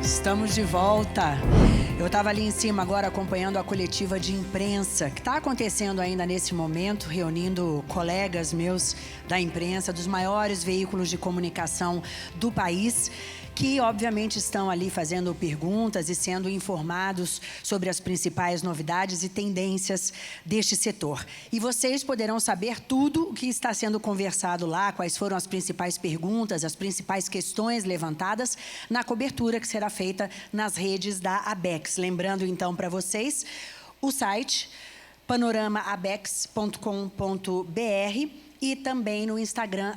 Estamos de volta. Eu estava ali em cima agora acompanhando a coletiva de imprensa que está acontecendo ainda nesse momento, reunindo colegas meus da imprensa, dos maiores veículos de comunicação do país, que obviamente estão ali fazendo perguntas e sendo informados sobre as principais novidades e tendências deste setor. E vocês poderão saber tudo o que está sendo conversado lá, quais foram as principais perguntas, as principais questões levantadas na cobertura que será feita nas redes da ABEX. Lembrando então para vocês o site panoramaabex.com.br e também no Instagram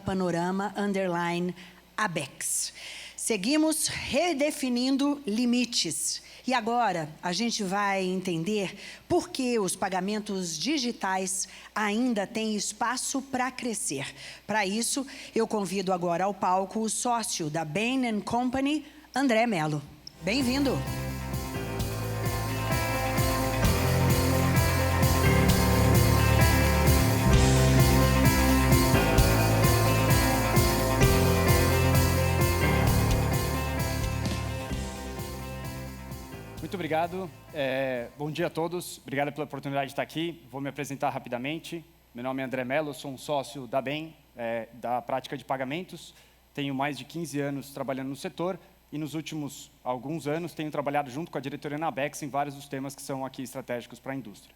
@panorama_abex. Seguimos redefinindo limites. E agora a gente vai entender por que os pagamentos digitais ainda têm espaço para crescer. Para isso, eu convido agora ao palco o sócio da Bain & Company, André Mello. Bem-vindo! Muito obrigado. Bom dia a todos. Obrigado pela oportunidade de estar aqui. Vou me apresentar rapidamente. Meu nome é André Mello, sou um sócio da Bain, da prática de pagamentos. Tenho mais de 15 anos trabalhando no setor e nos últimos alguns anos tenho trabalhado junto com a diretoria na ABEX em vários dos temas que são aqui estratégicos para a indústria.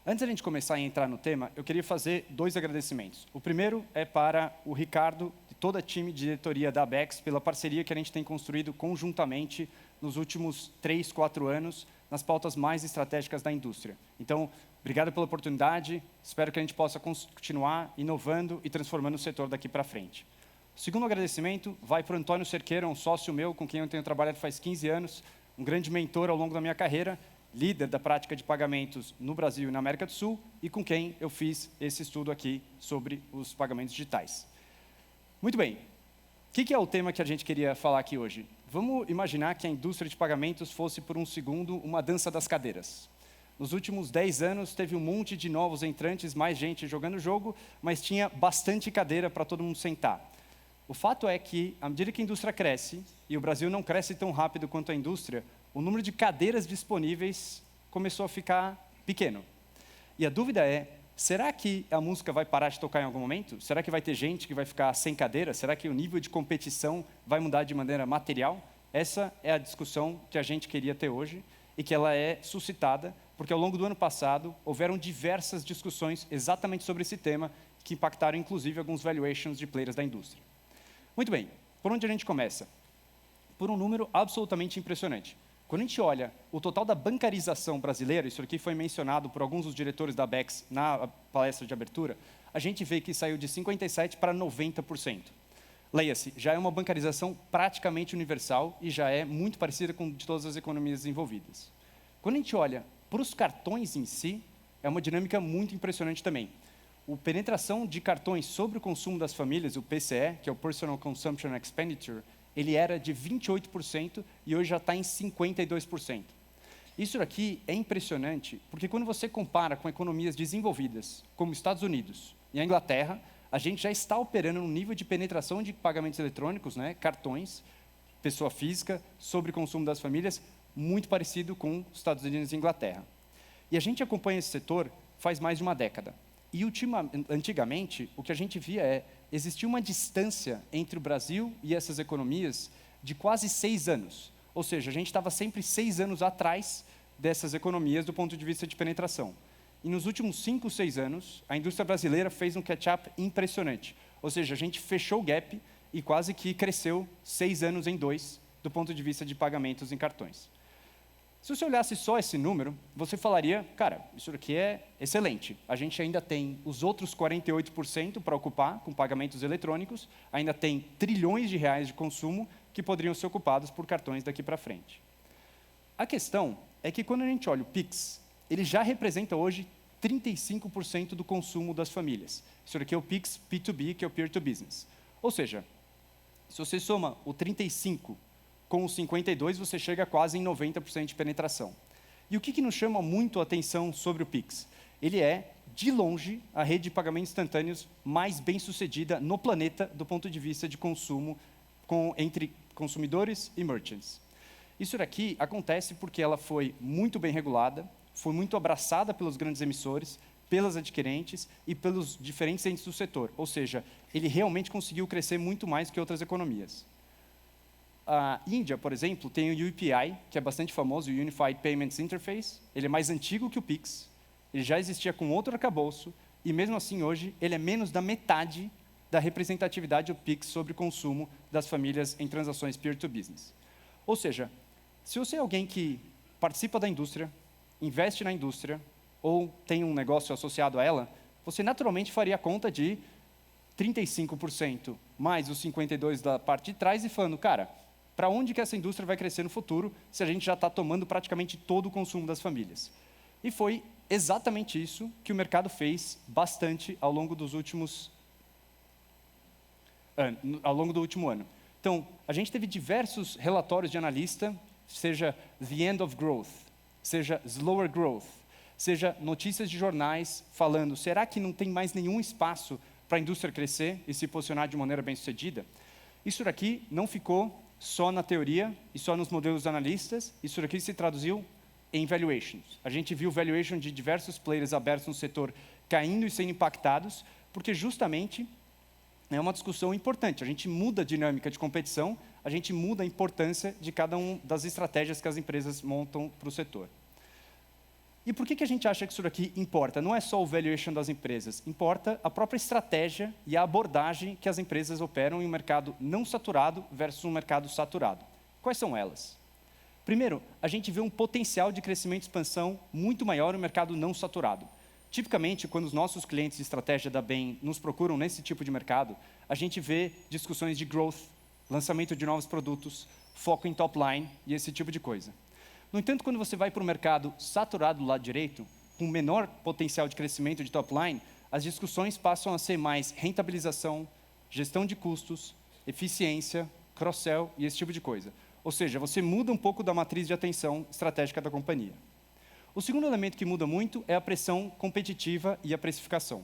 Antes de a gente começar a entrar no tema, eu queria fazer 2 agradecimentos. O primeiro é para o Ricardo e todo o time de diretoria da ABEX pela parceria que a gente tem construído conjuntamente nos últimos 3, 4 anos, nas pautas mais estratégicas da indústria. Então, obrigado pela oportunidade, espero que a gente possa continuar inovando e transformando o setor daqui para frente. O segundo agradecimento vai para o Antônio Cerqueira, um sócio meu, com quem eu tenho trabalhado faz 15 anos, um grande mentor ao longo da minha carreira, líder da prática de pagamentos no Brasil e na América do Sul, e com quem eu fiz esse estudo aqui sobre os pagamentos digitais. Muito bem, o que é o tema que a gente queria falar aqui hoje? Vamos imaginar que a indústria de pagamentos fosse, por um segundo, uma dança das cadeiras. Nos últimos 10 anos, teve um monte de novos entrantes, mais gente jogando o jogo, mas tinha bastante cadeira para todo mundo sentar. O fato é que, à medida que a indústria cresce, e o Brasil não cresce tão rápido quanto a indústria, o número de cadeiras disponíveis começou a ficar pequeno. E a dúvida é, será que a música vai parar de tocar em algum momento? Será que vai ter gente que vai ficar sem cadeira? Será que o nível de competição vai mudar de maneira material? Essa é a discussão que a gente queria ter hoje e que ela é suscitada porque ao longo do ano passado houveram diversas discussões exatamente sobre esse tema que impactaram inclusive alguns valuations de players da indústria. Muito bem, por onde a gente começa? Por um número absolutamente impressionante. Quando a gente olha o total da bancarização brasileira, isso aqui foi mencionado por alguns dos diretores da ABEX na palestra de abertura, a gente vê que saiu de 57% para 90%. Leia-se, já é uma bancarização praticamente universal e já é muito parecida com de todas as economias envolvidas. Quando a gente olha para os cartões em si, é uma dinâmica muito impressionante também. A penetração de cartões sobre o consumo das famílias, o PCE, que é o Personal Consumption Expenditure, ele era de 28% e hoje já está em 52%. Isso aqui é impressionante, porque quando você compara com economias desenvolvidas, como Estados Unidos e a Inglaterra, a gente já está operando um nível de penetração de pagamentos eletrônicos, cartões, pessoa física, sobre consumo das famílias, muito parecido com os Estados Unidos e Inglaterra. E a gente acompanha esse setor faz mais de uma década. E antigamente, o que a gente via existia uma distância entre o Brasil e essas economias de quase 6 anos. Ou seja, a gente estava sempre 6 anos atrás dessas economias do ponto de vista de penetração. E nos últimos 5, 6 anos, a indústria brasileira fez um catch-up impressionante. Ou seja, a gente fechou o gap e quase que cresceu 6 anos em 2 do ponto de vista de pagamentos em cartões. Se você olhasse só esse número, você falaria, cara, isso aqui é excelente. A gente ainda tem os outros 48% para ocupar com pagamentos eletrônicos, ainda tem trilhões de reais de consumo que poderiam ser ocupados por cartões daqui para frente. A questão é que quando a gente olha o Pix, ele já representa hoje 35% do consumo das famílias. Isso aqui é o Pix P2B, que é o Peer to Business. Ou seja, se você soma o 35 com os 52, você chega quase em 90% de penetração. E o que nos chama muito a atenção sobre o Pix? Ele é, de longe, a rede de pagamentos instantâneos mais bem-sucedida no planeta do ponto de vista de consumo entre consumidores e merchants. Isso daqui acontece porque ela foi muito bem regulada, foi muito abraçada pelos grandes emissores, pelas adquirentes e pelos diferentes entes do setor. Ou seja, ele realmente conseguiu crescer muito mais que outras economias. A Índia, por exemplo, tem o UPI, que é bastante famoso, o Unified Payments Interface. Ele é mais antigo que o Pix, ele já existia com outro arcabouço, e mesmo assim hoje ele é menos da metade da representatividade do Pix sobre consumo das famílias em transações peer-to-business. Ou seja, se você é alguém que participa da indústria, investe na indústria, ou tem um negócio associado a ela, você naturalmente faria a conta de 35% mais os 52% da parte de trás e falando, cara, para onde que essa indústria vai crescer no futuro se a gente já está tomando praticamente todo o consumo das famílias? E foi exatamente isso que o mercado fez bastante ao longo do último ano. Então, a gente teve diversos relatórios de analista, seja The End of Growth, seja Slower Growth, seja notícias de jornais falando, será que não tem mais nenhum espaço para a indústria crescer e se posicionar de maneira bem-sucedida? Isso daqui não ficou só na teoria e só nos modelos analistas, isso daqui se traduziu em valuations. A gente viu valuation de diversos players abertos no setor caindo e sendo impactados, porque justamente é uma discussão importante. A gente muda a dinâmica de competição, a gente muda a importância de cada uma das estratégias que as empresas montam para o setor. E por que a gente acha que isso daqui importa? Não é só o valuation das empresas, importa a própria estratégia e a abordagem que as empresas operam em um mercado não saturado versus um mercado saturado. Quais são elas? Primeiro, a gente vê um potencial de crescimento e expansão muito maior no mercado não saturado. Tipicamente, quando os nossos clientes de estratégia da Bain nos procuram nesse tipo de mercado, a gente vê discussões de growth, lançamento de novos produtos, foco em top line e esse tipo de coisa. No entanto, quando você vai para o mercado saturado do lado direito, com menor potencial de crescimento de top line, as discussões passam a ser mais rentabilização, gestão de custos, eficiência, cross-sell e esse tipo de coisa. Ou seja, você muda um pouco da matriz de atenção estratégica da companhia. O segundo elemento que muda muito é a pressão competitiva e a precificação.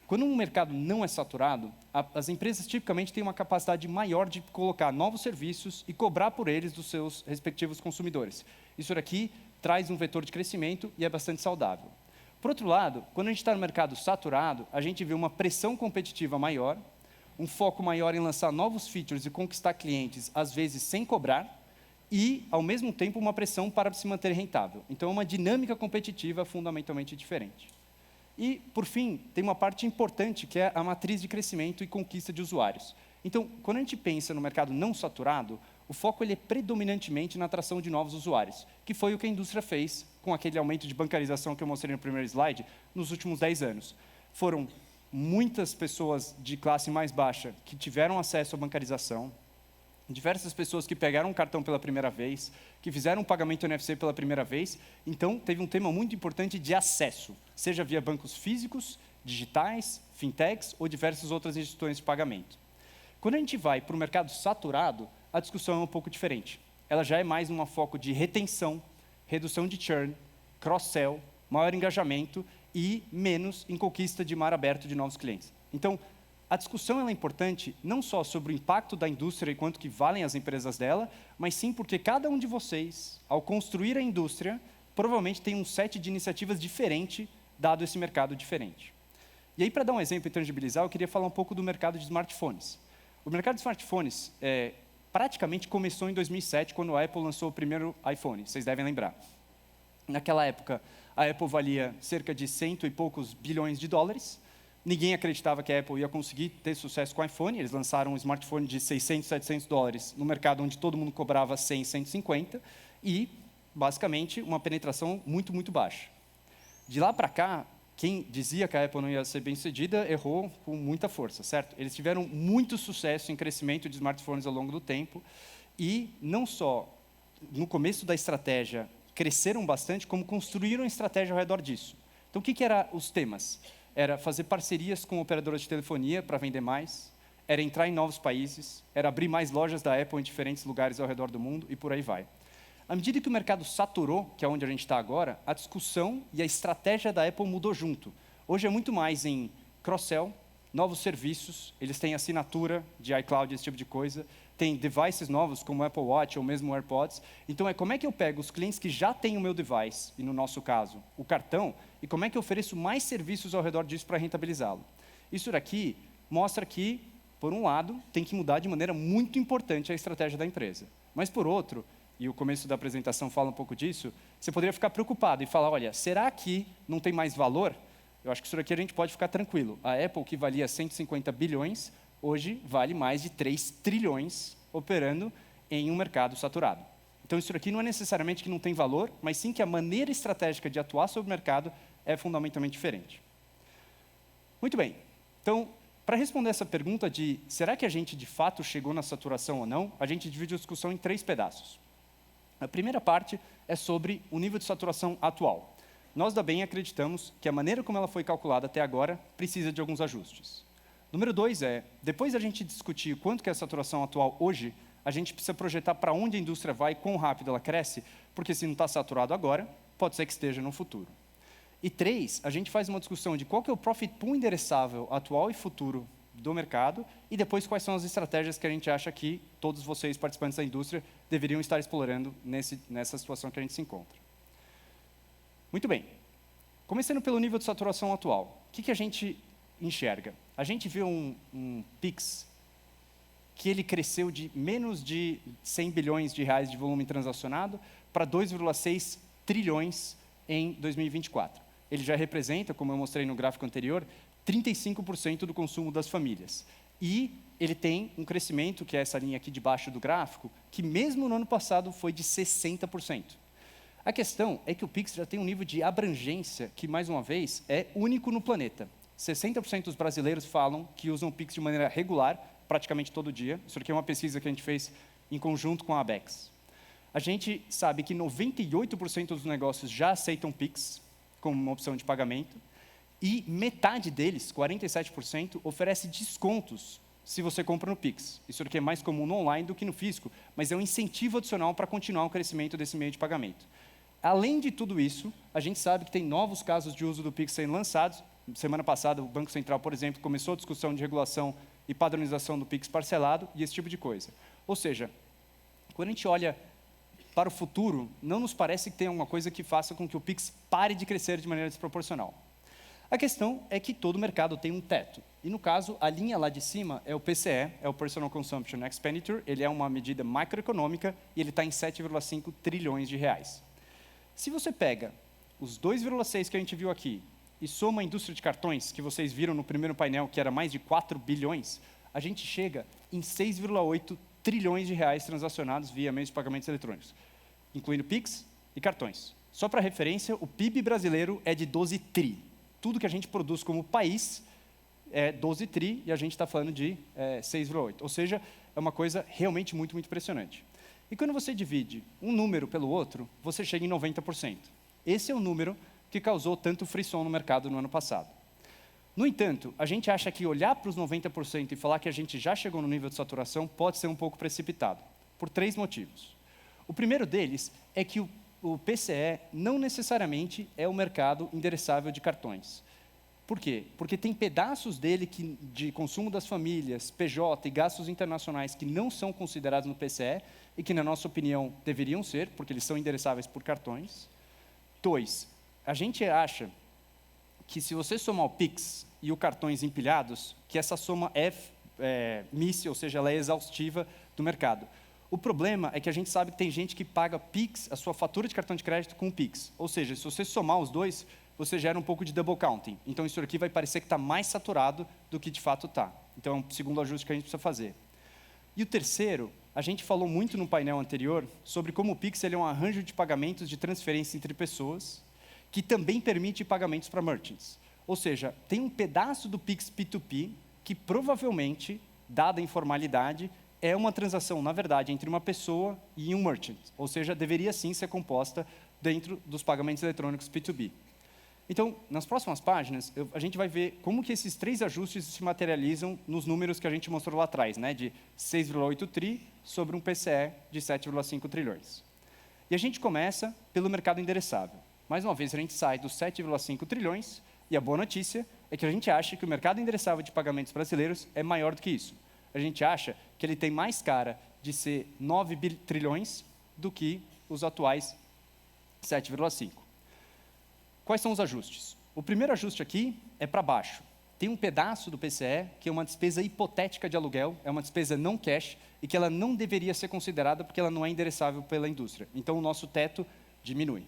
Quando um mercado não é saturado, as empresas tipicamente têm uma capacidade maior de colocar novos serviços e cobrar por eles dos seus respectivos consumidores. Isso daqui traz um vetor de crescimento e é bastante saudável. Por outro lado, quando a gente está no mercado saturado, a gente vê uma pressão competitiva maior, um foco maior em lançar novos features e conquistar clientes, às vezes sem cobrar, e, ao mesmo tempo, uma pressão para se manter rentável. Então, é uma dinâmica competitiva fundamentalmente diferente. E, por fim, tem uma parte importante, que é a matriz de crescimento e conquista de usuários. Então, quando a gente pensa no mercado não saturado, o foco ele é predominantemente na atração de novos usuários, que foi o que a indústria fez com aquele aumento de bancarização que eu mostrei no primeiro slide nos últimos 10 anos. Foram muitas pessoas de classe mais baixa que tiveram acesso à bancarização, diversas pessoas que pegaram um cartão pela primeira vez, que fizeram um pagamento NFC pela primeira vez. Então, teve um tema muito importante de acesso, seja via bancos físicos, digitais, fintechs ou diversas outras instituições de pagamento. Quando a gente vai para o mercado saturado, a discussão é um pouco diferente. Ela já é mais um foco de retenção, redução de churn, cross-sell, maior engajamento e menos em conquista de mar aberto de novos clientes. Então, a discussão ela é importante não só sobre o impacto da indústria e quanto que valem as empresas dela, mas sim porque cada um de vocês, ao construir a indústria, provavelmente tem um set de iniciativas diferente, dado esse mercado diferente. E aí, para dar um exemplo e tangibilizar, eu queria falar um pouco do mercado de smartphones. O mercado de smartphones praticamente começou em 2007, quando a Apple lançou o primeiro iPhone, vocês devem lembrar. Naquela época, a Apple valia cerca de $100 e poucos bilhões. Ninguém acreditava que a Apple ia conseguir ter sucesso com o iPhone. Eles lançaram um smartphone de $600, $700 no mercado onde todo mundo cobrava 100, 150 e, basicamente, uma penetração muito, muito baixa. De lá para cá, quem dizia que a Apple não ia ser bem-sucedida errou com muita força, certo? Eles tiveram muito sucesso em crescimento de smartphones ao longo do tempo e não só no começo da estratégia cresceram bastante, como construíram estratégia ao redor disso. Então, o que eram os temas? Era fazer parcerias com operadoras de telefonia para vender mais, era entrar em novos países, era abrir mais lojas da Apple em diferentes lugares ao redor do mundo e por aí vai. À medida que o mercado saturou, que é onde a gente está agora, a discussão e a estratégia da Apple mudou junto. Hoje é muito mais em cross-sell, novos serviços, eles têm assinatura de iCloud, esse tipo de coisa, tem devices novos como o Apple Watch ou mesmo o AirPods. Então, como é que eu pego os clientes que já têm o meu device, e no nosso caso, o cartão, e como é que eu ofereço mais serviços ao redor disso para rentabilizá-lo? Isso daqui mostra que, por um lado, tem que mudar de maneira muito importante a estratégia da empresa. Mas, por outro, e o começo da apresentação fala um pouco disso, você poderia ficar preocupado e falar, olha, será que não tem mais valor? Eu acho que isso daqui a gente pode ficar tranquilo. A Apple, que valia 150 bilhões, hoje vale mais de 3 trilhões operando em um mercado saturado. Então, isso aqui não é necessariamente que não tem valor, mas sim que a maneira estratégica de atuar sobre o mercado é fundamentalmente diferente. Muito bem. Então, para responder essa pergunta de será que a gente de fato chegou na saturação ou não, a gente divide a discussão em 3 pedaços. A primeira parte é sobre o nível de saturação atual. Nós da Bain acreditamos que a maneira como ela foi calculada até agora precisa de alguns ajustes. Número 2 é, depois da gente discutir quanto que é a saturação atual hoje, a gente precisa projetar para onde a indústria vai e quão rápido ela cresce, porque se não está saturado agora, pode ser que esteja no futuro. E 3, a gente faz uma discussão de qual que é o profit pool endereçável atual e futuro do mercado, e depois quais são as estratégias que a gente acha que todos vocês, participantes da indústria, deveriam estar explorando nessa situação que a gente se encontra. Muito bem. Começando pelo nível de saturação atual. O que a gente enxerga? A gente vê um Pix que ele cresceu de menos de 100 bilhões de reais de volume transacionado para 2,6 trilhões em 2024. Ele já representa, como eu mostrei no gráfico anterior, 35% do consumo das famílias. E ele tem um crescimento, que é essa linha aqui de baixo do gráfico, que mesmo no ano passado foi de 60%. A questão é que o Pix já tem um nível de abrangência que, mais uma vez, é único no planeta. 60% dos brasileiros falam que usam o Pix de maneira regular, praticamente todo dia. Isso aqui é uma pesquisa que a gente fez em conjunto com a Abex. A gente sabe que 98% dos negócios já aceitam Pix como uma opção de pagamento e metade deles, 47%, oferece descontos se você compra no Pix. Isso aqui é mais comum no online do que no físico, mas é um incentivo adicional para continuar o crescimento desse meio de pagamento. Além de tudo isso, a gente sabe que tem novos casos de uso do Pix sendo lançados. Semana passada, o Banco Central, por exemplo, começou a discussão de regulação e padronização do Pix parcelado e esse tipo de coisa. Ou seja, quando a gente olha para o futuro, não nos parece que tem alguma coisa que faça com que o Pix pare de crescer de maneira desproporcional. A questão é que todo mercado tem um teto. E, no caso, a linha lá de cima é o PCE, é o Personal Consumption Expenditure. Ele é uma medida macroeconômica e ele está em 7,5 trilhões de reais. Se você pega os 2,6 que a gente viu aqui e soma a indústria de cartões, que vocês viram no primeiro painel, que era mais de 4 bilhões, a gente chega em 6,8 trilhões de reais transacionados via meios de pagamentos eletrônicos, incluindo Pix e cartões. Só para referência, o PIB brasileiro é de 12 tri. Tudo que a gente produz como país é 12 tri e a gente está falando de 6,8. Ou seja, é uma coisa realmente muito, muito impressionante. E quando você divide um número pelo outro, você chega em 90%. Esse é o número que causou tanto frisson no mercado no ano passado. No entanto, a gente acha que olhar para os 90% e falar que a gente já chegou no nível de saturação pode ser um pouco precipitado, por 3 motivos. O primeiro deles é que o PCE não necessariamente é o mercado endereçável de cartões. Por quê? Porque tem pedaços dele de consumo das famílias, PJ e gastos internacionais que não são considerados no PCE e que, na nossa opinião, deveriam ser, porque eles são endereçáveis por cartões. 2, a gente acha que se você somar o Pix e o cartões empilhados, que essa soma é miss, ou seja, ela é exaustiva do mercado. O problema é que a gente sabe que tem gente que paga Pix, a sua fatura de cartão de crédito com o Pix. Ou seja, se você somar os dois, você gera um pouco de double counting. Então, isso aqui vai parecer que está mais saturado do que de fato está. Então, é um segundo ajuste que a gente precisa fazer. E o terceiro, a gente falou muito no painel anterior sobre como o Pix ele é um arranjo de pagamentos de transferência entre pessoas, que também permite pagamentos para merchants. Ou seja, tem um pedaço do Pix P2P que provavelmente, dada a informalidade, é uma transação, na verdade, entre uma pessoa e um merchant. Ou seja, deveria sim ser composta dentro dos pagamentos eletrônicos P2B. Então, nas próximas páginas, a gente vai ver como que esses 3 ajustes se materializam nos números que a gente mostrou lá atrás, né, de 6,8 tri sobre um PCE de 7,5 trilhões. E a gente começa pelo mercado endereçável. Mais uma vez, a gente sai dos 7,5 trilhões, e a boa notícia é que a gente acha que o mercado endereçável de pagamentos brasileiros é maior do que isso. A gente acha que ele tem mais cara de ser 9 trilhões do que os atuais 7,5. Quais são os ajustes? O primeiro ajuste aqui é para baixo. Tem um pedaço do PCE que é uma despesa hipotética de aluguel, é uma despesa não cash e que ela não deveria ser considerada porque ela não é endereçável pela indústria. Então, o nosso teto diminui.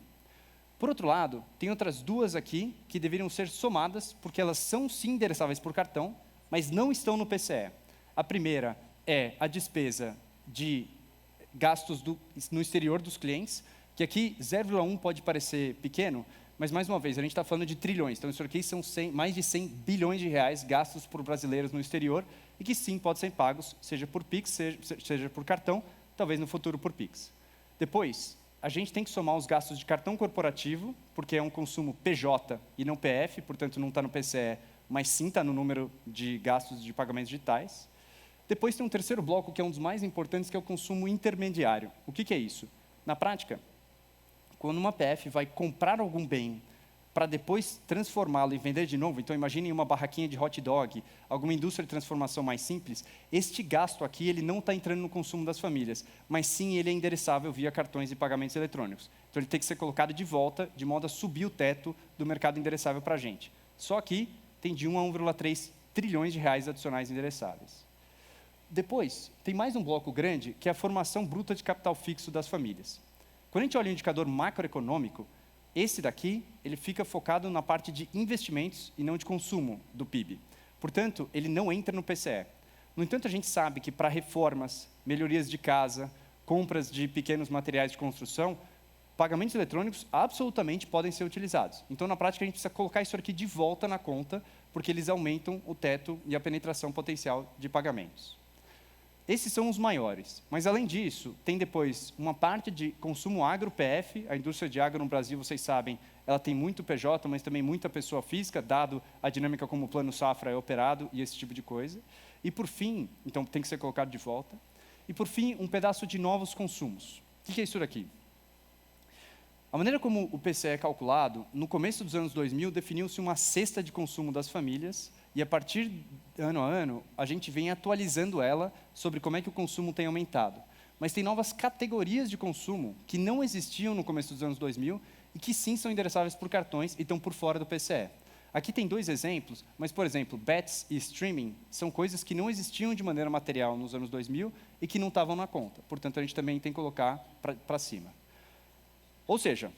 Por outro lado, tem outras duas aqui que deveriam ser somadas porque elas são sim endereçáveis por cartão, mas não estão no PCE. A primeira é a despesa de gastos no exterior dos clientes, que aqui 0,1 pode parecer pequeno, mas, mais uma vez, a gente está falando de trilhões. Então, isso aqui são mais de 100 bilhões de reais gastos por brasileiros no exterior e que, sim, podem ser pagos, seja por Pix, seja por cartão, talvez no futuro por Pix. Depois, a gente tem que somar os gastos de cartão corporativo, porque é um consumo PJ e não PF, portanto, não está no PCE, mas sim está no número de gastos de pagamentos digitais. Depois tem um terceiro bloco, que é um dos mais importantes, que é o consumo intermediário. O que é isso? Na prática, quando uma PF vai comprar algum bem para depois transformá-lo e vender de novo, então imagine uma barraquinha de hot dog, alguma indústria de transformação mais simples, este gasto aqui ele não está entrando no consumo das famílias, mas sim ele é endereçável via cartões e pagamentos eletrônicos. Então ele tem que ser colocado de volta, de modo a subir o teto do mercado endereçável para a gente. Só aqui tem de 1 a 1,3 trilhões de reais adicionais endereçáveis. Depois, tem mais um bloco grande, que é a formação bruta de capital fixo das famílias. Quando a gente olha o indicador macroeconômico, esse daqui, ele fica focado na parte de investimentos e não de consumo do PIB. Portanto, ele não entra no PCE. No entanto, a gente sabe que para reformas, melhorias de casa, compras de pequenos materiais de construção, pagamentos eletrônicos absolutamente podem ser utilizados. Então, na prática, a gente precisa colocar isso aqui de volta na conta, porque eles aumentam o teto e a penetração potencial de pagamentos. Esses são os maiores, mas além disso, tem depois uma parte de consumo agro PF, a indústria de agro no Brasil, vocês sabem, ela tem muito PJ, mas também muita pessoa física, dado a dinâmica como o Plano Safra é operado e esse tipo de coisa. E por fim, então tem que ser colocado de volta, e por fim, um pedaço de novos consumos. O que é isso daqui? A maneira como o PCE é calculado, no começo dos anos 2000, definiu-se uma cesta de consumo das famílias, e a partir de ano a ano, a gente vem atualizando ela sobre como é que o consumo tem aumentado. Mas tem novas categorias de consumo que não existiam no começo dos anos 2000 e que sim são endereçáveis por cartões e estão por fora do PCE. Aqui tem dois exemplos, mas, por exemplo, bets e streaming são coisas que não existiam de maneira material nos anos 2000 e que não estavam na conta. Portanto, a gente também tem que colocar para cima. Ou seja,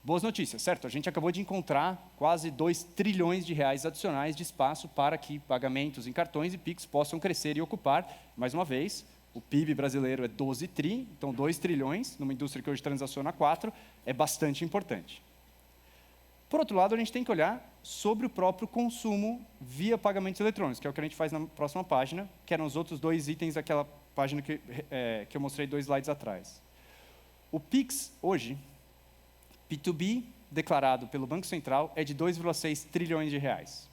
boas notícias, certo? A gente acabou de encontrar quase 2 trilhões de reais adicionais de espaço para que pagamentos em cartões e Pix possam crescer e ocupar. Mais uma vez, o PIB brasileiro é 12 tri, então 2 trilhões, numa indústria que hoje transaciona 4, é bastante importante. Por outro lado, a gente tem que olhar sobre o próprio consumo via pagamentos eletrônicos, que é o que a gente faz na próxima página, que eram os outros dois itens daquela página que eu mostrei 2 slides atrás. O Pix, hoje, P2B, declarado pelo Banco Central, é de 2,6 trilhões de reais.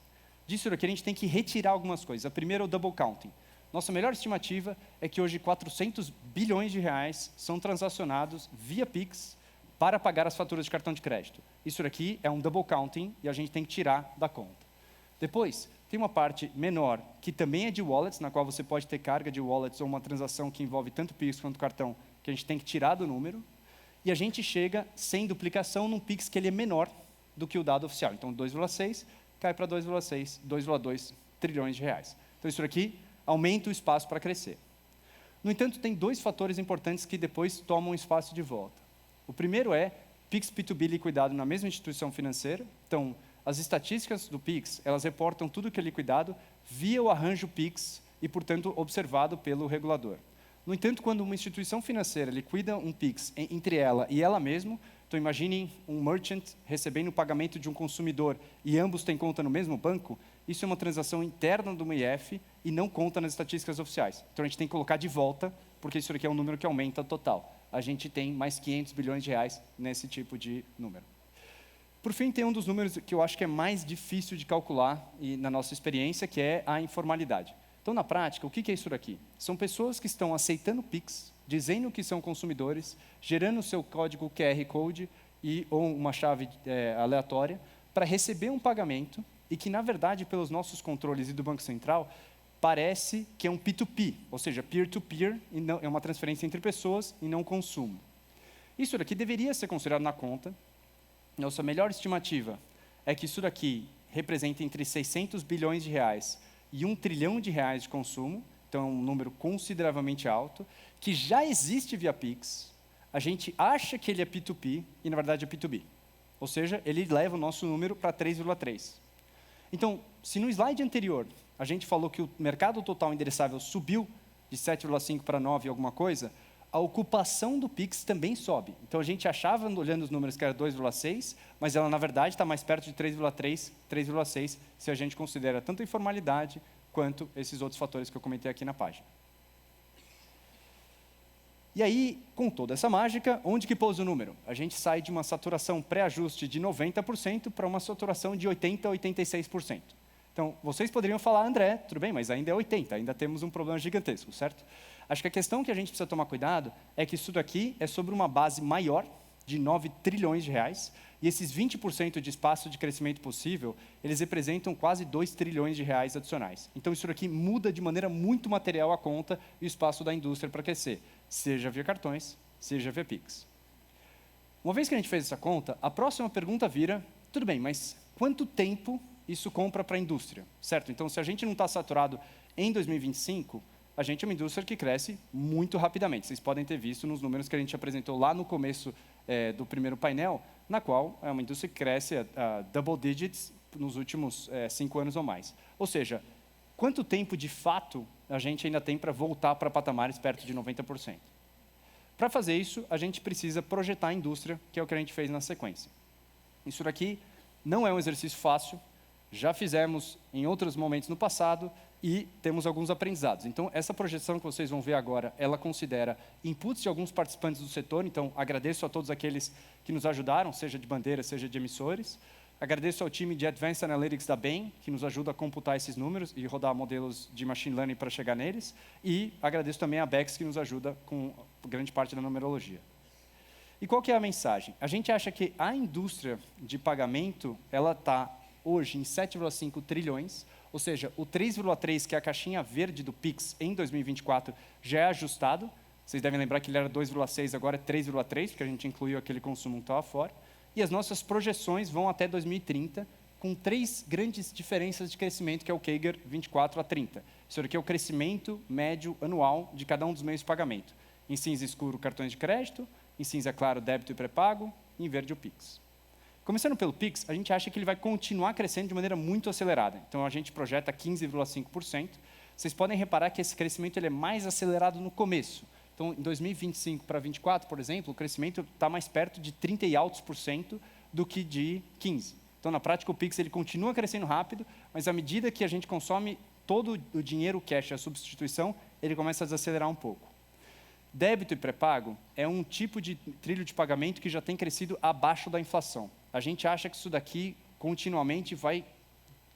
Disso aqui a gente tem que retirar algumas coisas. A primeira é o double counting. Nossa melhor estimativa é que hoje 400 bilhões de reais são transacionados via Pix para pagar as faturas de cartão de crédito. Isso aqui é um double counting e a gente tem que tirar da conta. Depois, tem uma parte menor, que também é de wallets, na qual você pode ter carga de wallets ou uma transação que envolve tanto Pix quanto cartão, que a gente tem que tirar do número. E a gente chega, sem duplicação, num Pix que ele é menor do que o dado oficial. Então, 2,6 cai para 2,6, 2,2 trilhões de reais. Então, isso aqui aumenta o espaço para crescer. No entanto, tem 2 fatores importantes que depois tomam espaço de volta. O primeiro é Pix P2B liquidado na mesma instituição financeira. Então, as estatísticas do Pix, elas reportam tudo que é liquidado via o arranjo Pix e, portanto, observado pelo regulador. No entanto, quando uma instituição financeira liquida um Pix entre ela e ela mesma, então imaginem um merchant recebendo o pagamento de um consumidor e ambos têm conta no mesmo banco, isso é uma transação interna do IF e não conta nas estatísticas oficiais. Então a gente tem que colocar de volta, porque isso aqui é um número que aumenta total. A gente tem mais 500 bilhões de reais nesse tipo de número. Por fim, tem um dos números que eu acho que é mais difícil de calcular e, na nossa experiência, que é a informalidade. Então, na prática, o que é isso daqui? São pessoas que estão aceitando Pix, dizendo que são consumidores, gerando o seu código QR Code ou uma chave aleatória para receber um pagamento e que, na verdade, pelos nossos controles e do Banco Central, parece que é um P2P, ou seja, peer-to-peer, e não, é uma transferência entre pessoas e não consumo. Isso daqui deveria ser considerado na conta. Nossa melhor estimativa é que isso daqui representa entre 600 bilhões de reais e 1 trilhão de reais de consumo, então é um número consideravelmente alto, que já existe via Pix. A gente acha que ele é P2P e, na verdade, é P2B. Ou seja, ele leva o nosso número para 3,3. Então, se no slide anterior a gente falou que o mercado total endereçável subiu de 7,5 para 9 alguma coisa, a ocupação do Pix também sobe. Então, a gente achava, olhando os números, que era 2,6, mas ela, na verdade, está mais perto de 3,3, 3,6, se a gente considera tanto a informalidade quanto esses outros fatores que eu comentei aqui na página. E aí, com toda essa mágica, onde que pousa o número? A gente sai de uma saturação pré-ajuste de 90% para uma saturação de 80% a 86%. Então, vocês poderiam falar, André, tudo bem, mas ainda é 80%, ainda temos um problema gigantesco, certo? Acho que a questão que a gente precisa tomar cuidado é que isso daqui é sobre uma base maior, de 9 trilhões de reais, e esses 20% de espaço de crescimento possível, eles representam quase 2 trilhões de reais adicionais. Então, isso daqui muda de maneira muito material a conta e o espaço da indústria para crescer, seja via cartões, seja via Pix. Uma vez que a gente fez essa conta, a próxima pergunta vira, tudo bem, mas quanto tempo isso compra para a indústria, certo? Então, se a gente não está saturado em 2025, a gente é uma indústria que cresce muito rapidamente. Vocês podem ter visto nos números que a gente apresentou lá no começo do primeiro painel, na qual é uma indústria que cresce a double digits nos últimos 5 anos ou mais. Ou seja, quanto tempo de fato a gente ainda tem para voltar para patamares perto de 90%? Para fazer isso, a gente precisa projetar a indústria, que é o que a gente fez na sequência. Isso daqui não é um exercício fácil, já fizemos em outros momentos no passado e temos alguns aprendizados. Então, essa projeção que vocês vão ver agora, ela considera inputs de alguns participantes do setor, então agradeço a todos aqueles que nos ajudaram, seja de bandeira, seja de emissores. Agradeço ao time de Advanced Analytics da Bain, que nos ajuda a computar esses números e rodar modelos de machine learning para chegar neles. E agradeço também a Bex, que nos ajuda com grande parte da numerologia. E qual que é a mensagem? A gente acha que a indústria de pagamento, ela está hoje em 7,5 trilhões, ou seja, o 3,3, que é a caixinha verde do Pix em 2024, já é ajustado. Vocês devem lembrar que ele era 2,6, agora é 3,3, porque a gente incluiu aquele consumo que estava fora. E as nossas projeções vão até 2030, com 3 grandes diferenças de crescimento, que é o CAGR 24 a 30. Isso aqui é o crescimento médio anual de cada um dos meios de pagamento. Em cinza escuro, cartões de crédito, em cinza claro, débito e pré-pago, e em verde, o Pix. Começando pelo Pix, a gente acha que ele vai continuar crescendo de maneira muito acelerada. Então, a gente projeta 15,5%. Vocês podem reparar que esse crescimento ele é mais acelerado no começo. Então, em 2025 para 2024, por exemplo, o crescimento está mais perto de 30 e altos por cento do que de 15%. Então, na prática, o Pix ele continua crescendo rápido, mas à medida que a gente consome todo o dinheiro cash, a substituição, ele começa a desacelerar um pouco. Débito e pré-pago é um tipo de trilho de pagamento que já tem crescido abaixo da inflação. A gente acha que isso daqui continuamente vai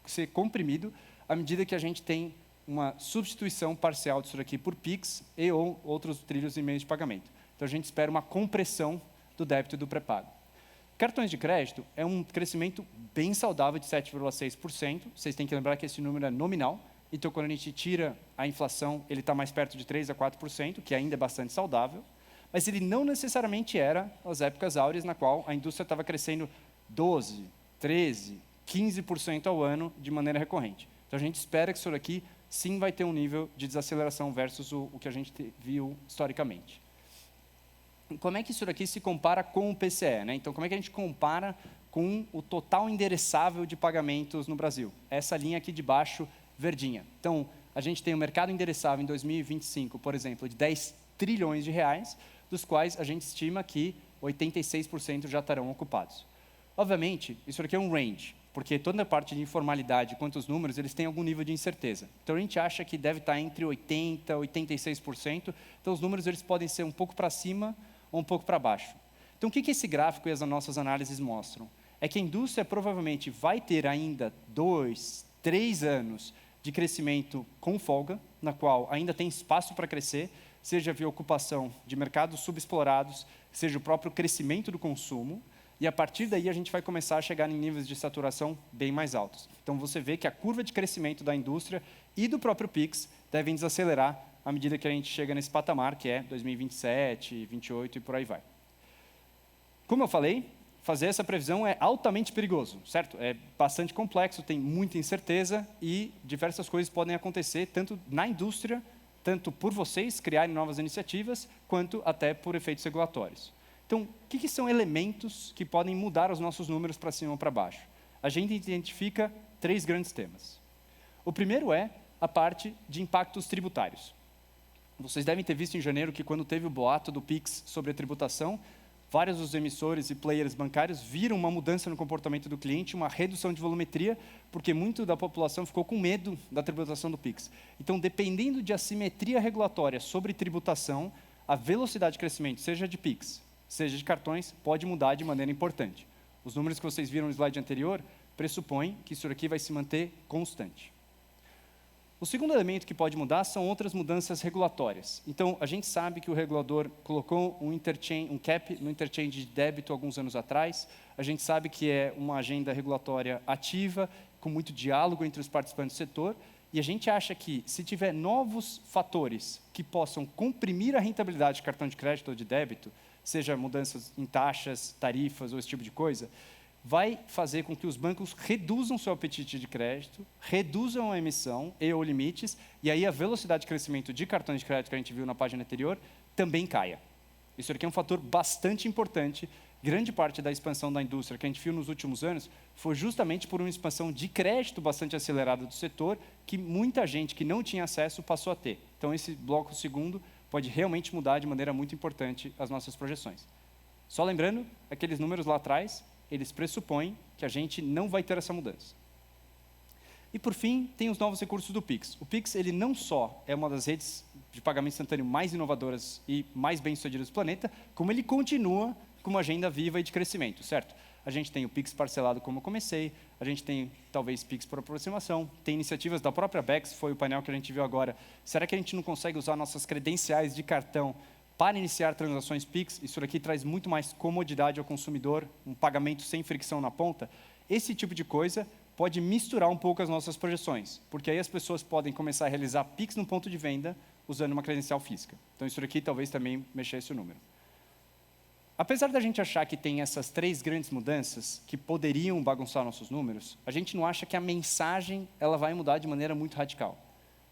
ser comprimido à medida que a gente tem uma substituição parcial disso daqui por Pix e ou outros trilhos e meios de pagamento. Então, a gente espera uma compressão do débito e do pré-pago. Cartões de crédito é um crescimento bem saudável de 7,6%. Vocês têm que lembrar que esse número é nominal. Então, quando a gente tira a inflação, ele está mais perto de 3% a 4%, que ainda é bastante saudável. Mas ele não necessariamente era as épocas áureas na qual a indústria estava crescendo 12%, 13%, 15% ao ano de maneira recorrente. Então, a gente espera que isso daqui sim vai ter um nível de desaceleração versus o que a gente viu historicamente. Como é que isso daqui se compara com o PCE? Né? Então, como é que a gente compara com o total endereçável de pagamentos no Brasil? Essa linha aqui de baixo, verdinha. Então, a gente tem um mercado endereçável em 2025, por exemplo, de 10 trilhões de reais, dos quais a gente estima que 86% já estarão ocupados. Obviamente, isso aqui é um range, porque toda a parte de informalidade quanto os números, eles têm algum nível de incerteza. Então, a gente acha que deve estar entre 80% e 86%. Então, os números eles podem ser um pouco para cima ou um pouco para baixo. Então, o que esse gráfico e as nossas análises mostram? É que a indústria provavelmente vai ter ainda 2, 3 anos de crescimento com folga, na qual ainda tem espaço para crescer, seja via ocupação de mercados subexplorados, seja o próprio crescimento do consumo, e a partir daí a gente vai começar a chegar em níveis de saturação bem mais altos. Então você vê que a curva de crescimento da indústria e do próprio Pix devem desacelerar à medida que a gente chega nesse patamar, que é 2027, 2028 e por aí vai. Como eu falei, fazer essa previsão é altamente perigoso, certo? É bastante complexo, tem muita incerteza e diversas coisas podem acontecer, tanto na indústria, tanto por vocês criarem novas iniciativas, quanto até por efeitos regulatórios. Então, o que são elementos que podem mudar os nossos números para cima ou para baixo? A gente identifica 3 grandes temas. O primeiro é a parte de impactos tributários. Vocês devem ter visto em janeiro que quando teve o boato do Pix sobre a tributação, vários dos emissores e players bancários viram uma mudança no comportamento do cliente, uma redução de volumetria, porque muito da população ficou com medo da tributação do Pix. Então, dependendo de assimetria regulatória sobre tributação, a velocidade de crescimento, seja de Pix, seja de cartões, pode mudar de maneira importante. Os números que vocês viram no slide anterior pressupõem que isso aqui vai se manter constante. O segundo elemento que pode mudar são outras mudanças regulatórias. Então, a gente sabe que o regulador colocou um cap no interchange de débito alguns anos atrás. A gente sabe que é uma agenda regulatória ativa, com muito diálogo entre os participantes do setor. E a gente acha que, se tiver novos fatores que possam comprimir a rentabilidade de cartão de crédito ou de débito, seja mudanças em taxas, tarifas ou esse tipo de coisa, vai fazer com que os bancos reduzam seu apetite de crédito, reduzam a emissão e ou limites, e aí a velocidade de crescimento de cartões de crédito que a gente viu na página anterior também caia. Isso aqui é um fator bastante importante. Grande parte da expansão da indústria que a gente viu nos últimos anos foi justamente por uma expansão de crédito bastante acelerada do setor, que muita gente que não tinha acesso passou a ter. Então, esse bloco segundo pode realmente mudar de maneira muito importante as nossas projeções. Só lembrando, aqueles números lá atrás, eles pressupõem que a gente não vai ter essa mudança. E, por fim, tem os novos recursos do Pix. O Pix, ele não só é uma das redes de pagamento instantâneo mais inovadoras e mais bem-sucedidas do planeta, como ele continua com uma agenda viva e de crescimento, certo? A gente tem o Pix parcelado, como eu comecei, a gente tem, talvez, Pix por aproximação, tem iniciativas da própria Bex, foi o painel que a gente viu agora. Será que a gente não consegue usar nossas credenciais de cartão para iniciar transações Pix? Isso aqui traz muito mais comodidade ao consumidor, um pagamento sem fricção na ponta. Esse tipo de coisa pode misturar um pouco as nossas projeções, porque aí as pessoas podem começar a realizar Pix no ponto de venda usando uma credencial física. Então, isso aqui talvez também mexesse o número. Apesar da gente achar que tem essas 3 grandes mudanças que poderiam bagunçar nossos números, a gente não acha que a mensagem ela vai mudar de maneira muito radical.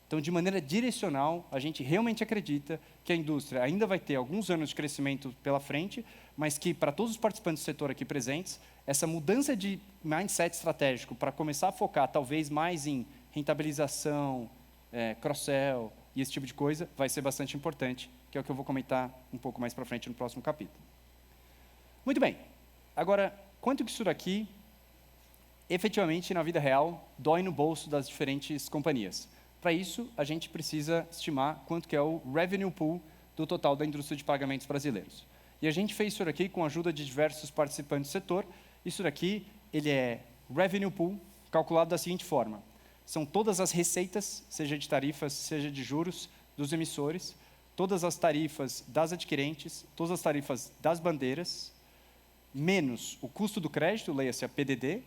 Então, de maneira direcional, a gente realmente acredita que a indústria ainda vai ter alguns anos de crescimento pela frente, mas que, para todos os participantes do setor aqui presentes, essa mudança de mindset estratégico para começar a focar talvez mais em rentabilização, cross-sell e esse tipo de coisa, vai ser bastante importante, que é o que eu vou comentar um pouco mais para frente no próximo capítulo. Muito bem. Agora, quanto que isso daqui, efetivamente, na vida real, dói no bolso das diferentes companhias? Para isso, a gente precisa estimar quanto que é o revenue pool do total da indústria de pagamentos brasileiros. E a gente fez isso aqui com a ajuda de diversos participantes do setor. Isso daqui, ele é revenue pool calculado da seguinte forma. São todas as receitas, seja de tarifas, seja de juros, dos emissores, todas as tarifas das adquirentes, todas as tarifas das bandeiras, menos o custo do crédito, leia-se a PDD,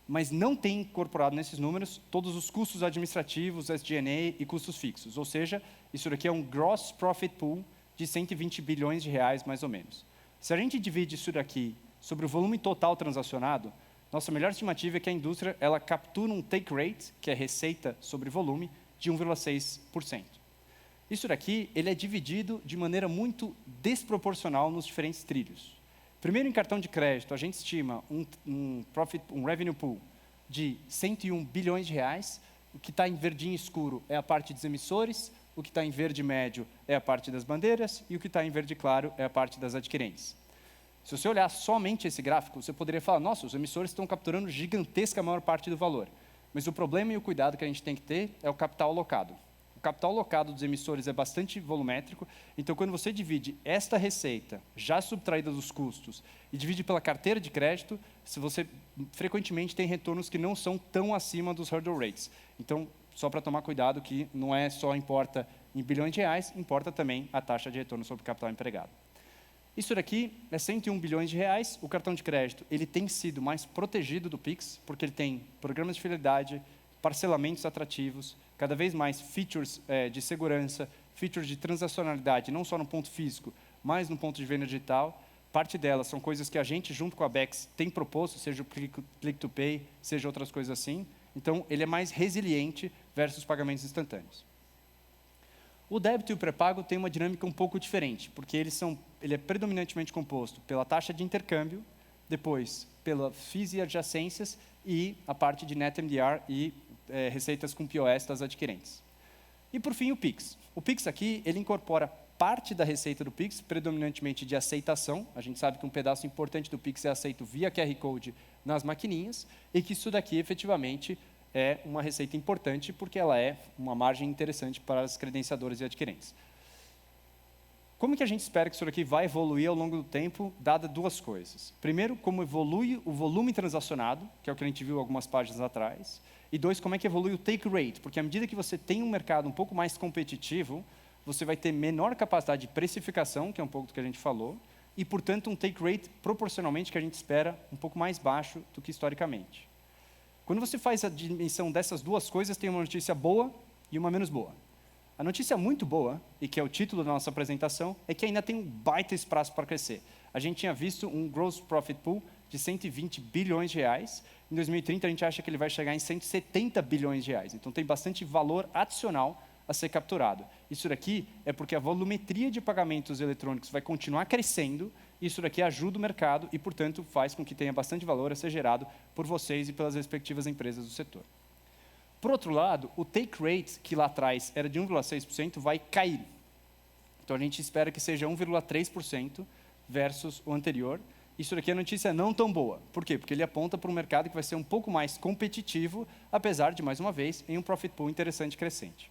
mas não tem incorporado nesses números todos os custos administrativos, SG&A e custos fixos. Ou seja, isso daqui é um gross profit pool de 120 bilhões de reais, mais ou menos. Se a gente divide isso daqui sobre o volume total transacionado, nossa melhor estimativa é que a indústria ela captura um take rate, que é receita sobre volume, de 1,6%. Isso daqui ele é dividido de maneira muito desproporcional nos diferentes trilhos. Primeiro, em cartão de crédito, a gente estima um revenue pool de 101 bilhões de reais. O que está em verdinho escuro é a parte dos emissores, o que está em verde médio é a parte das bandeiras e o que está em verde claro é a parte das adquirentes. Se você olhar somente esse gráfico, você poderia falar, nossa, os emissores estão capturando gigantesca maior parte do valor. Mas o problema e o cuidado que a gente tem que ter é o capital alocado. O capital alocado dos emissores é bastante volumétrico, então quando você divide esta receita, já subtraída dos custos, e divide pela carteira de crédito, você frequentemente tem retornos que não são tão acima dos hurdle rates. Então, só para tomar cuidado que não é só importa em bilhões de reais, importa também a taxa de retorno sobre o capital empregado. Isso daqui é 101 bilhões de reais. O cartão de crédito ele tem sido mais protegido do Pix, porque ele tem programas de fidelidade, parcelamentos atrativos, cada vez mais features de segurança, features de transacionalidade, não só no ponto físico, mas no ponto de venda digital. Parte delas são coisas que a gente, junto com a Bex, tem proposto, seja o Click to Pay, seja outras coisas assim. Então, ele é mais resiliente versus pagamentos instantâneos. O débito e o pré-pago têm uma dinâmica um pouco diferente, porque ele é predominantemente composto pela taxa de intercâmbio, depois pela FIIs e adjacências e a parte de NetMDR e receitas com POS das adquirentes. E, por fim, o Pix. O Pix aqui, ele incorpora parte da receita do Pix, predominantemente de aceitação. A gente sabe que um pedaço importante do Pix é aceito via QR Code nas maquininhas, e que isso daqui, efetivamente, é uma receita importante, porque ela é uma margem interessante para as credenciadoras e adquirentes. Como que a gente espera que isso daqui vai evoluir ao longo do tempo, dada duas coisas? Primeiro, como evolui o volume transacionado, que é o que a gente viu algumas páginas atrás, e dois, como é que evolui o take rate, porque à medida que você tem um mercado um pouco mais competitivo, você vai ter menor capacidade de precificação, que é um pouco do que a gente falou, e, portanto, um take rate proporcionalmente que a gente espera um pouco mais baixo do que historicamente. Quando você faz a dimensão dessas duas coisas, tem uma notícia boa e uma menos boa. A notícia muito boa, e que é o título da nossa apresentação, é que ainda tem um baita espaço para crescer. A gente tinha visto um gross profit pool de 120 bilhões de reais. Em 2030, a gente acha que ele vai chegar em 170 bilhões de reais. Então, tem bastante valor adicional a ser capturado. Isso daqui é porque a volumetria de pagamentos eletrônicos vai continuar crescendo, e isso daqui ajuda o mercado e, portanto, faz com que tenha bastante valor a ser gerado por vocês e pelas respectivas empresas do setor. Por outro lado, o take rate, que lá atrás era de 1,6%, vai cair. Então, a gente espera que seja 1,3% versus o anterior. Isso daqui é notícia não tão boa. Por quê? Porque ele aponta para um mercado que vai ser um pouco mais competitivo, apesar de, mais uma vez, em um profit pool interessante e crescente.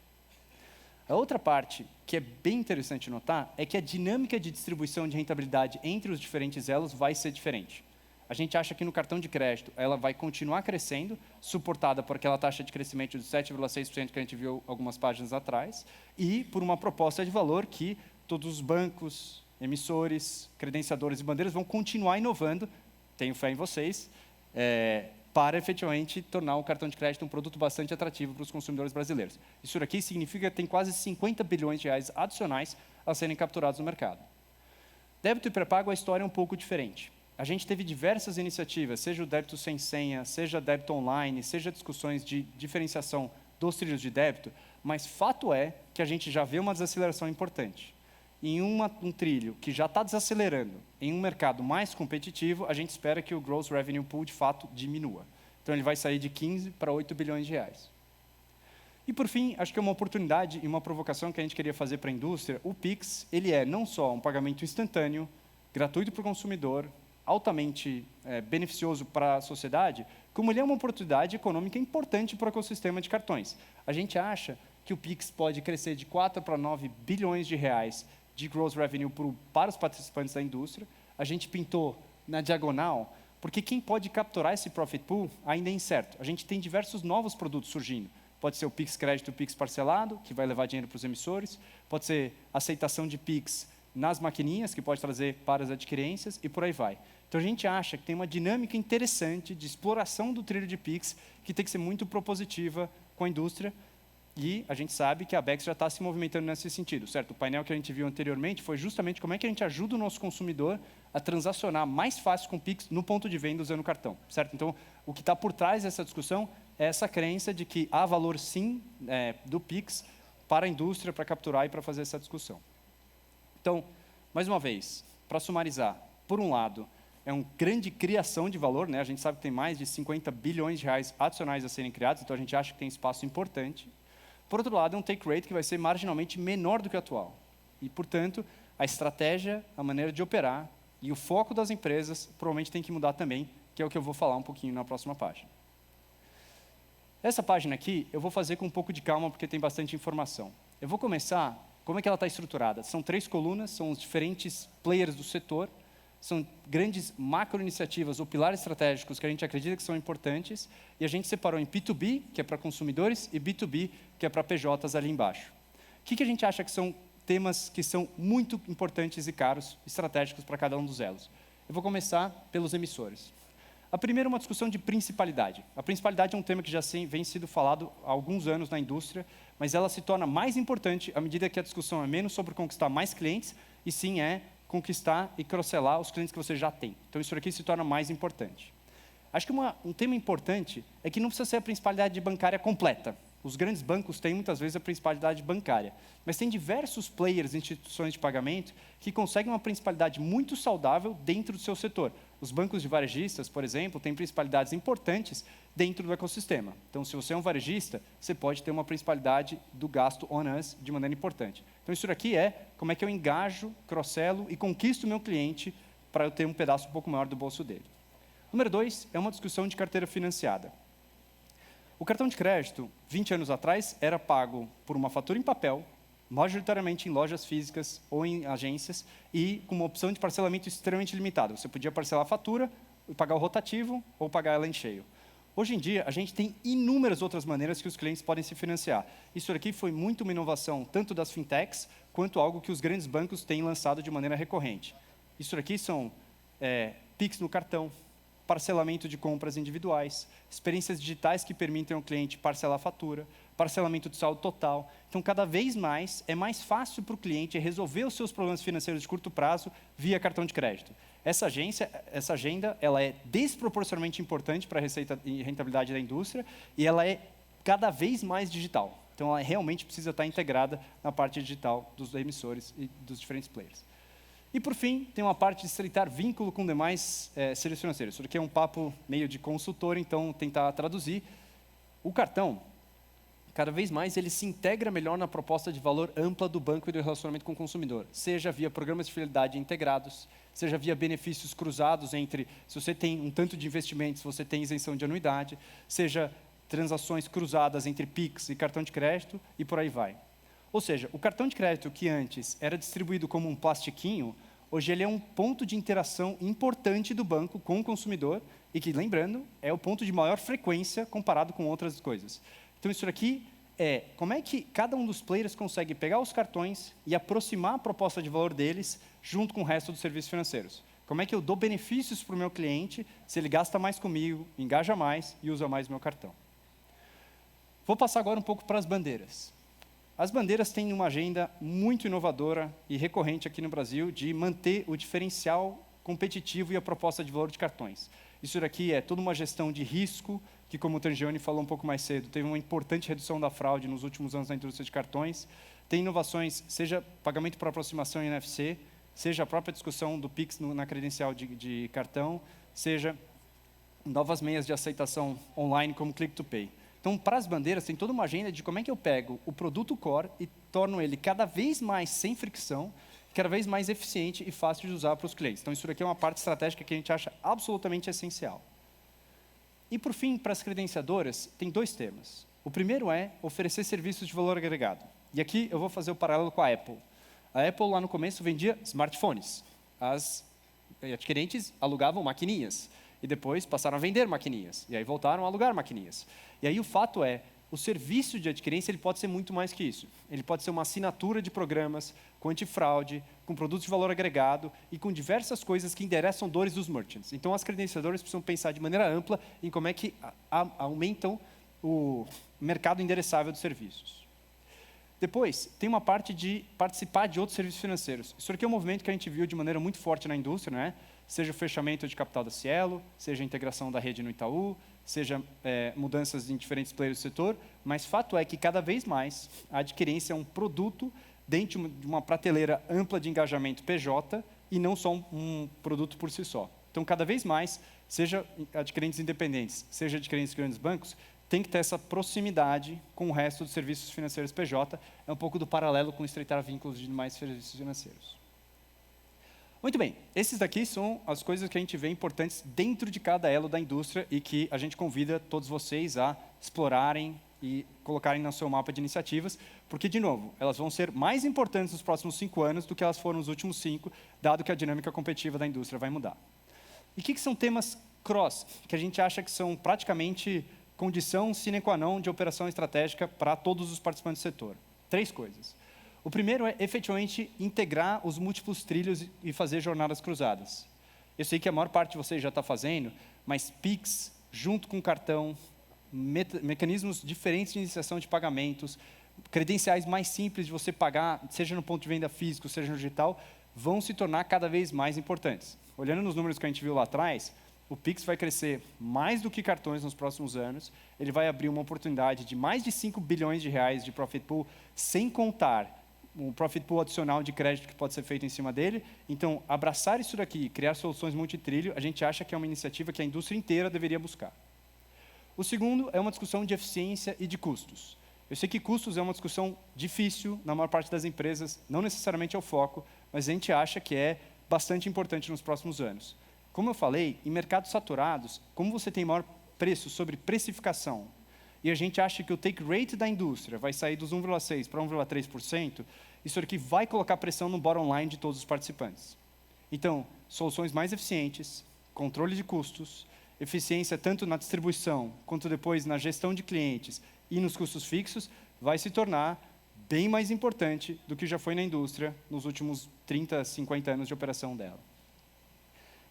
A outra parte, que é bem interessante notar, é que a dinâmica de distribuição de rentabilidade entre os diferentes elos vai ser diferente. A gente acha que no cartão de crédito ela vai continuar crescendo, suportada por aquela taxa de crescimento de 7,6% que a gente viu algumas páginas atrás, e por uma proposta de valor que todos os bancos, emissores, credenciadores e bandeiras vão continuar inovando, tenho fé em vocês, para efetivamente tornar o cartão de crédito um produto bastante atrativo para os consumidores brasileiros. Isso daqui significa que tem quase 50 bilhões de reais adicionais a serem capturados no mercado. Débito e pré-pago, a história é um pouco diferente. A gente teve diversas iniciativas, seja o débito sem senha, seja débito online, seja discussões de diferenciação dos trilhos de débito, mas fato é que a gente já vê uma desaceleração importante. Em um trilho que já está desacelerando, em um mercado mais competitivo, a gente espera que o gross revenue pool, de fato, diminua. Então, ele vai sair de 15 para 8 bilhões de reais. E, por fim, acho que é uma oportunidade e uma provocação que a gente queria fazer para a indústria. O Pix, ele é não só um pagamento instantâneo, gratuito para o consumidor, altamente beneficioso para a sociedade, como ele é uma oportunidade econômica importante para o ecossistema de cartões. A gente acha que o Pix pode crescer de 4 para 9 bilhões de reais de gross revenue para os participantes da indústria. A gente pintou na diagonal, porque quem pode capturar esse profit pool ainda é incerto. A gente tem diversos novos produtos surgindo. Pode ser o Pix Crédito, o Pix Parcelado, que vai levar dinheiro para os emissores. Pode ser aceitação de Pix nas maquininhas, que pode trazer para as adquirências, e por aí vai. Então, a gente acha que tem uma dinâmica interessante de exploração do trilho de Pix, que tem que ser muito propositiva com a indústria, e a gente sabe que a Bex já está se movimentando nesse sentido, certo? O painel que a gente viu anteriormente foi justamente como é que a gente ajuda o nosso consumidor a transacionar mais fácil com o Pix no ponto de venda usando o cartão, certo? Então, o que está por trás dessa discussão é essa crença de que há valor, sim, do Pix para a indústria, para capturar e para fazer essa discussão. Então, mais uma vez, para sumarizar, por um lado, é uma grande criação de valor, né? A gente sabe que tem mais de 50 bilhões de reais adicionais a serem criados, então a gente acha que tem espaço importante. Por outro lado, é um take rate que vai ser marginalmente menor do que o atual. E, portanto, a estratégia, a maneira de operar e o foco das empresas provavelmente tem que mudar também, que é o que eu vou falar um pouquinho na próxima página. Essa página aqui eu vou fazer com um pouco de calma, porque tem bastante informação. Eu vou começar, como é que ela está estruturada? São 3 colunas, são os diferentes players do setor, são grandes macro-iniciativas ou pilares estratégicos que a gente acredita que são importantes, e a gente separou em P2B, que é para consumidores, e B2B, que é para PJs ali embaixo. O que a gente acha que são temas que são muito importantes e caros, estratégicos para cada um dos elos. Eu vou começar pelos emissores. A primeira é uma discussão de principalidade. A principalidade é um tema que já vem sido falado há alguns anos na indústria, mas ela se torna mais importante à medida que a discussão é menos sobre conquistar mais clientes, e sim conquistar e crosselar os clientes que você já tem. Então, isso aqui se torna mais importante. Acho que um tema importante é que não precisa ser a principalidade bancária completa. Os grandes bancos têm, muitas vezes, a principalidade bancária. Mas tem diversos players, instituições de pagamento, que conseguem uma principalidade muito saudável dentro do seu setor. Os bancos de varejistas, por exemplo, têm principalidades importantes dentro do ecossistema. Então, se você é um varejista, você pode ter uma principalidade do gasto on us de maneira importante. Então, isso aqui é como é que eu engajo, crosselo e conquisto o meu cliente para eu ter um pedaço um pouco maior do bolso dele. Número 2 é uma discussão de carteira financiada. O cartão de crédito, 20 anos atrás, era pago por uma fatura em papel, majoritariamente em lojas físicas ou em agências, e com uma opção de parcelamento extremamente limitada. Você podia parcelar a fatura, pagar o rotativo ou pagar ela em cheio. Hoje em dia, a gente tem inúmeras outras maneiras que os clientes podem se financiar. Isso aqui foi muito uma inovação, tanto das fintechs, quanto algo que os grandes bancos têm lançado de maneira recorrente. Isso aqui são Pix no cartão, parcelamento de compras individuais, experiências digitais que permitem ao cliente parcelar a fatura, parcelamento de saldo total. Então, cada vez mais, é mais fácil para o cliente resolver os seus problemas financeiros de curto prazo via cartão de crédito. Essa agenda, ela é desproporcionalmente importante para a receita e rentabilidade da indústria, e ela é cada vez mais digital. Então, ela realmente precisa estar integrada na parte digital dos emissores e dos diferentes players. E, por fim, tem uma parte de estreitar vínculo com demais serviços financeiros. Isso aqui é um papo meio de consultor, então tentar traduzir. O cartão, cada vez mais, ele se integra melhor na proposta de valor ampla do banco e do relacionamento com o consumidor, seja via programas de fidelidade integrados, seja via benefícios cruzados entre, se você tem um tanto de investimentos, você tem isenção de anuidade, seja transações cruzadas entre Pix e cartão de crédito, e por aí vai. Ou seja, o cartão de crédito que antes era distribuído como um plastiquinho, hoje ele é um ponto de interação importante do banco com o consumidor e que, lembrando, é o ponto de maior frequência comparado com outras coisas. Então, isso aqui é como é que cada um dos players consegue pegar os cartões e aproximar a proposta de valor deles junto com o resto dos serviços financeiros. Como é que eu dou benefícios para o meu cliente se ele gasta mais comigo, engaja mais e usa mais o meu cartão. Vou passar agora um pouco para as bandeiras. As bandeiras têm uma agenda muito inovadora e recorrente aqui no Brasil de manter o diferencial competitivo e a proposta de valor de cartões. Isso daqui é toda uma gestão de risco, que, como o Tangione falou um pouco mais cedo, teve uma importante redução da fraude nos últimos anos na indústria de cartões. Tem inovações, seja pagamento por aproximação em NFC, seja a própria discussão do Pix na credencial de cartão, seja novas meias de aceitação online como Click to Pay. Então, para as bandeiras, tem toda uma agenda de como é que eu pego o produto core e torno ele cada vez mais sem fricção, cada vez mais eficiente e fácil de usar para os clientes. Então, isso aqui é uma parte estratégica que a gente acha absolutamente essencial. E, por fim, para as credenciadoras, tem 2 temas. O primeiro é oferecer serviços de valor agregado. E aqui eu vou fazer o paralelo com a Apple. A Apple, lá no começo, vendia smartphones. As adquirentes alugavam maquininhas. E depois passaram a vender maquininhas. E aí voltaram a alugar maquininhas. E aí o fato é, o serviço de adquirência ele pode ser muito mais que isso. Ele pode ser uma assinatura de programas com antifraude, com produtos de valor agregado e com diversas coisas que endereçam dores dos merchants. Então, as credenciadoras precisam pensar de maneira ampla em como é que aumentam o mercado endereçável de serviços. Depois, tem uma parte de participar de outros serviços financeiros. Isso aqui é um movimento que a gente viu de maneira muito forte na indústria, né? Seja o fechamento de capital da Cielo, seja a integração da rede no Itaú, seja mudanças em diferentes players do setor, mas fato é que cada vez mais a adquirência é um produto dentro de uma prateleira ampla de engajamento PJ e não só um produto por si só. Então, cada vez mais, seja adquirentes independentes, seja adquirentes de grandes bancos, tem que ter essa proximidade com o resto dos serviços financeiros PJ, é um pouco do paralelo com estreitar vínculos de demais serviços financeiros. Muito bem, esses daqui são as coisas que a gente vê importantes dentro de cada elo da indústria e que a gente convida todos vocês a explorarem e colocarem no seu mapa de iniciativas, porque, de novo, elas vão ser mais importantes nos próximos 5 anos do que elas foram nos últimos 5, dado que a dinâmica competitiva da indústria vai mudar. E o que são temas cross, que a gente acha que são praticamente condição sine qua non de operação estratégica para todos os participantes do setor? 3 coisas. O primeiro é, efetivamente, integrar os múltiplos trilhos e fazer jornadas cruzadas. Eu sei que a maior parte de vocês já está fazendo, mas Pix, junto com cartão, mecanismos diferentes de iniciação de pagamentos, credenciais mais simples de você pagar, seja no ponto de venda físico, seja no digital, vão se tornar cada vez mais importantes. Olhando nos números que a gente viu lá atrás, o Pix vai crescer mais do que cartões nos próximos anos, ele vai abrir uma oportunidade de mais de 5 bilhões de reais de profit pool, sem contar um profit pool adicional de crédito que pode ser feito em cima dele. Então, abraçar isso daqui, criar soluções multitrilho, a gente acha que é uma iniciativa que a indústria inteira deveria buscar. O segundo é uma discussão de eficiência e de custos. Eu sei que custos é uma discussão difícil na maior parte das empresas, não necessariamente é o foco, mas a gente acha que é bastante importante nos próximos anos. Como eu falei, em mercados saturados, como você tem maior preço sobre precificação, e a gente acha que o take rate da indústria vai sair dos 1,6% para 1,3%, isso aqui vai colocar pressão no bottom line de todos os participantes. Então, soluções mais eficientes, controle de custos, eficiência tanto na distribuição, quanto depois na gestão de clientes e nos custos fixos, vai se tornar bem mais importante do que já foi na indústria nos últimos 30, 50 anos de operação dela.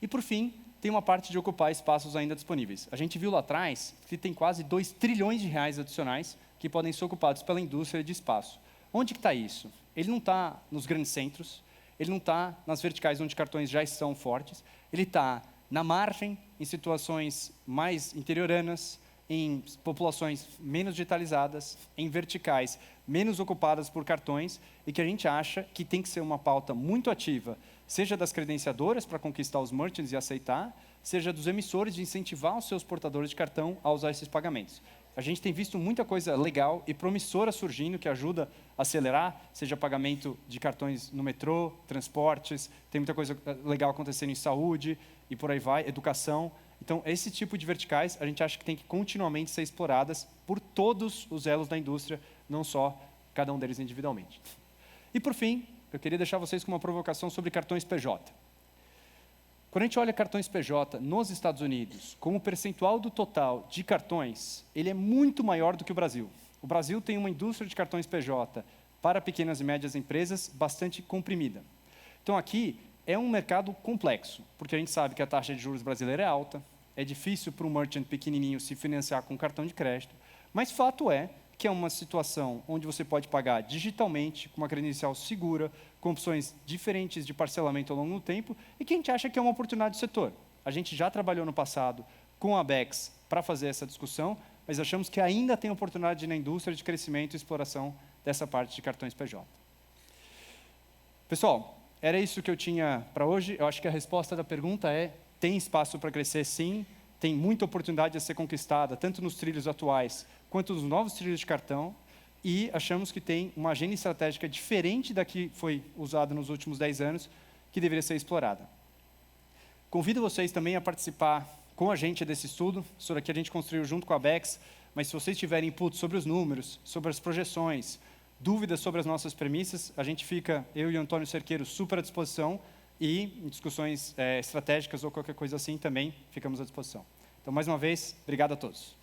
E, por fim, tem uma parte de ocupar espaços ainda disponíveis. A gente viu lá atrás que tem quase 2 trilhões de reais adicionais que podem ser ocupados pela indústria de espaço. Onde que está isso? Ele não está nos grandes centros, ele não está nas verticais onde cartões já estão fortes, ele está na margem, em situações mais interioranas, em populações menos digitalizadas, em verticais menos ocupadas por cartões, e que a gente acha que tem que ser uma pauta muito ativa, seja das credenciadoras para conquistar os merchants e aceitar, seja dos emissores de incentivar os seus portadores de cartão a usar esses pagamentos. A gente tem visto muita coisa legal e promissora surgindo que ajuda a acelerar, seja pagamento de cartões no metrô, transportes, tem muita coisa legal acontecendo em saúde e por aí vai, educação. Então, esse tipo de verticais, a gente acha que tem que continuamente ser exploradas por todos os elos da indústria, não só cada um deles individualmente. E, por fim, eu queria deixar vocês com uma provocação sobre cartões PJ. Quando a gente olha cartões PJ nos Estados Unidos, como percentual do total de cartões, ele é muito maior do que o Brasil. O Brasil tem uma indústria de cartões PJ para pequenas e médias empresas bastante comprimida. Então, aqui é um mercado complexo, porque a gente sabe que a taxa de juros brasileira é alta, é difícil para um merchant pequenininho se financiar com cartão de crédito, mas fato é que é uma situação onde você pode pagar digitalmente, com uma credencial segura, com opções diferentes de parcelamento ao longo do tempo, e que a gente acha que é uma oportunidade do setor. A gente já trabalhou no passado com a Bex para fazer essa discussão, mas achamos que ainda tem oportunidade na indústria de crescimento e exploração dessa parte de cartões PJ. Pessoal, era isso que eu tinha para hoje. Eu acho que a resposta da pergunta é: tem espaço para crescer, sim. Tem muita oportunidade a ser conquistada, tanto nos trilhos atuais, quanto nos novos trilhos de cartão. E achamos que tem uma agenda estratégica diferente da que foi usada nos últimos 10 anos, que deveria ser explorada. Convido vocês também a participar com a gente desse estudo. Isso daqui a gente construiu junto com a Bex, mas se vocês tiverem input sobre os números, sobre as projeções, dúvidas sobre as nossas premissas, a gente fica, eu e o Antônio Cerqueiro, super à disposição, e em discussões estratégicas ou qualquer coisa assim também ficamos à disposição. Então, mais uma vez, obrigado a todos.